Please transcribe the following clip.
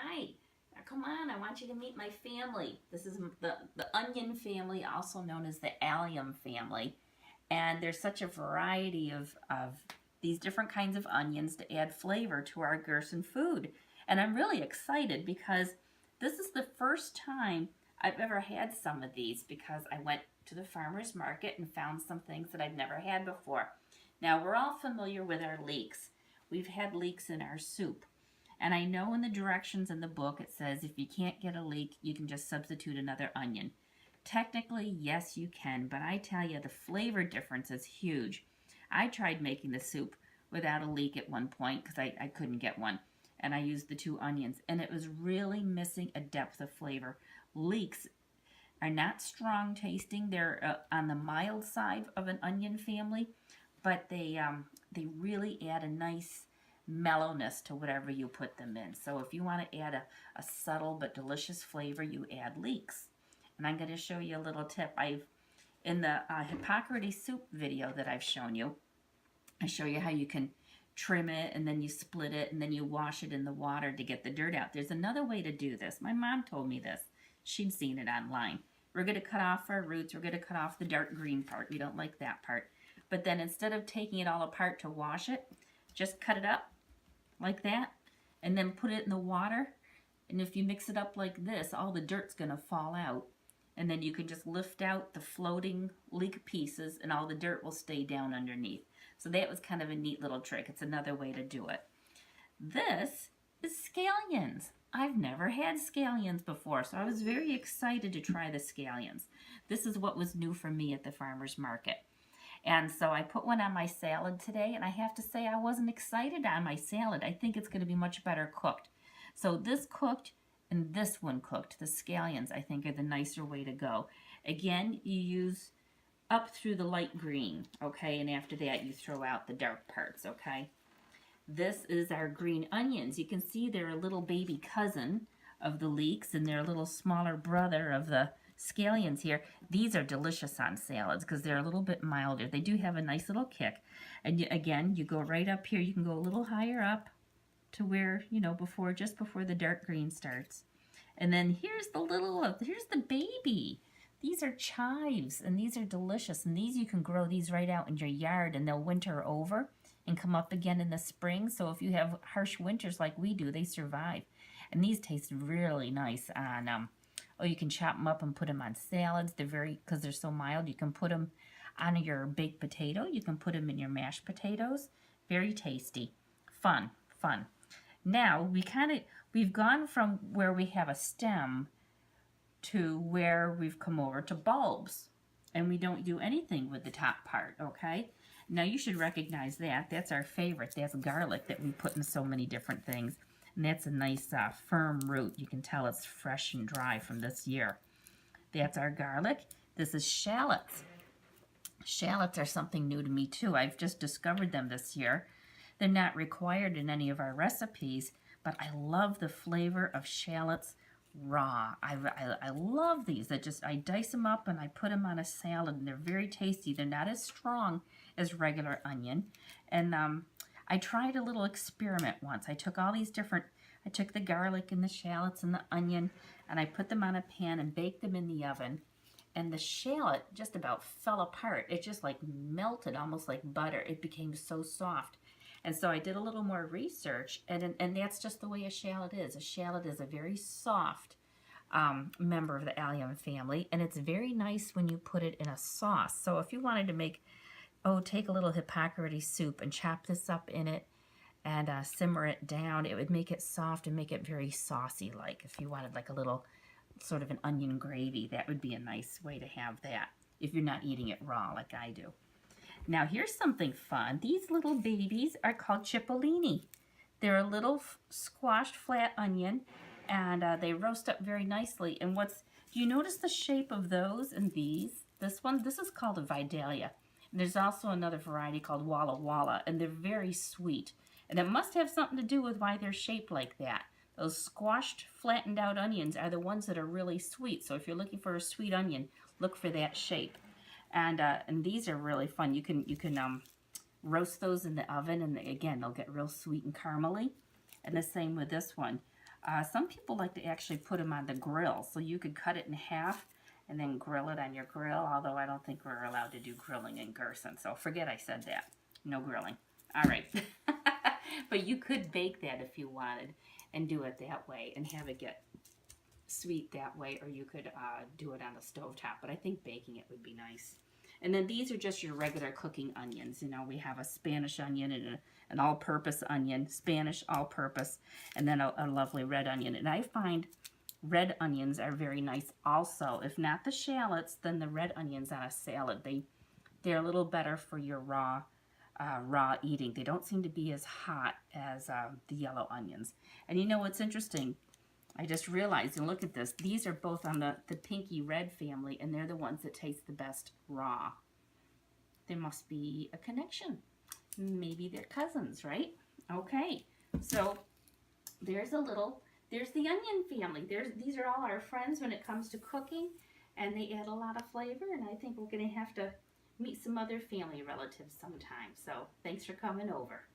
Hi. Now, come on, I want you to meet my family. This is the onion family, also known as the allium family. And there's such a variety of these different kinds of onions to add flavor to our Gerson food. And I'm really excited because this is the first time I've ever had some of these because I went to the farmer's market and found some things that I've never had before. Now, we're all familiar with our leeks. We've had leeks in our soup. And I know in the directions in the book it says if you can't get a leek, you can just substitute another onion. Technically, yes, you can, but I tell you, the flavor difference is huge. I tried making the soup without a leek at one point because I couldn't get one. And I used the two onions, and it was really missing a depth of flavor. Leeks are not strong tasting. They're on the mild side of an onion family, but they really add a nice mellowness to whatever you put them in. So if you want to add a subtle but delicious flavor, you add leeks. And I'm going to show you a little tip. In the Hippocrates soup video that I've shown you, I show you how you can trim it and then you split it and then you wash it in the water to get the dirt out. There's another way to do this. My mom told me this. She'd seen it online. We're going to cut off our roots. We're going to cut off the dark green part. We don't like that part. But then instead of taking it all apart to wash it, just cut it up like that and then put it in the water. And if you mix it up like this, all the dirt's going to fall out. And then you can just lift out the floating leek pieces and all the dirt will stay down underneath. So that was kind of a neat little trick. It's another way to do it. This is scallions. I've never had scallions before, so I was very excited to try the scallions. This is what was new for me at the farmer's market. And so I put one on my salad today, and I have to say I wasn't excited on my salad. I think it's going to be much better cooked. So this cooked and this one cooked. The scallions, I think, are the nicer way to go. Again, you use up through the light green, okay? And after that, you throw out the dark parts, okay? This is our green onions. You can see they're a little baby cousin of the leeks, and they're a little smaller brother of the scallions here. These are delicious on salads because they're a little bit milder. They do have a nice little kick. And again, you go right up here. You can go a little higher up to where, you know, just before the dark green starts. And then here's the baby. These are chives, and these are delicious. And these, you can grow these right out in your yard, and they'll winter over and come up again in the spring. So if you have harsh winters like we do, they survive. And these taste really nice on you can chop them up and put them on salads. Because they're so mild, you can put them on your baked potato. You can put them in your mashed potatoes. Very tasty. Fun. Now, we've gone from where we have a stem to where we've come over to bulbs. And we don't do anything with the top part, okay? Now, you should recognize that. That's our favorite. That's garlic that we put in so many different things. And that's a nice firm root. You can tell it's fresh and dry from this year. That's our garlic. This is shallots. Shallots are something new to me too. I've just discovered them this year. They're not required in any of our recipes, but I love the flavor of shallots raw. I love these. I dice them up and I put them on a salad, and they're very tasty. They're not as strong as regular onion. And I tried a little experiment once. I took the garlic and the shallots and the onion, and I put them on a pan and baked them in the oven. And the shallot just about fell apart. It just like melted, almost like butter. It became so soft. And so I did a little more research, and that's just the way a shallot is. A shallot is a very soft member of the allium family, and it's very nice when you put it in a sauce. So if you wanted to take a little Hippocrates soup and chop this up in it and simmer it down, it would make it soft and make it very saucy-like. If you wanted like a little sort of an onion gravy, that would be a nice way to have that if you're not eating it raw like I do. Now here's something fun. These little babies are called cipollini. They're a little squashed flat onion, and they roast up very nicely. And do you notice the shape of those and these? This is called a Vidalia. And there's also another variety called Walla Walla, and they're very sweet. And it must have something to do with why they're shaped like that. Those squashed, flattened out onions are the ones that are really sweet. So if you're looking for a sweet onion, look for that shape. And these are really fun. You can roast those in the oven, and again, they'll get real sweet and caramely. And the same with this one. Some people like to actually put them on the grill, so you could cut it in half and then grill it on your grill, although I don't think we're allowed to do grilling in Gerson, so forget I said that. No grilling. All right. But you could bake that if you wanted and do it that way and have it get sweet that way, or you could do it on the stovetop, but I think baking it would be nice. And then these are just your regular cooking onions. You know, we have a Spanish onion and an all-purpose onion, Spanish all-purpose, and then a lovely red onion. And I find red onions are very nice also. If not the shallots, then the red onions on a salad. They're a little better for your raw eating. They don't seem to be as hot as the yellow onions. And you know what's interesting? I just realized, and look at this, these are both on the pinky red family, and they're the ones that taste the best raw. There must be a connection. Maybe they're cousins, right? Okay, so there's the onion family. These are all our friends when it comes to cooking, and they add a lot of flavor, and I think we're going to have to meet some other family relatives sometime. So thanks for coming over.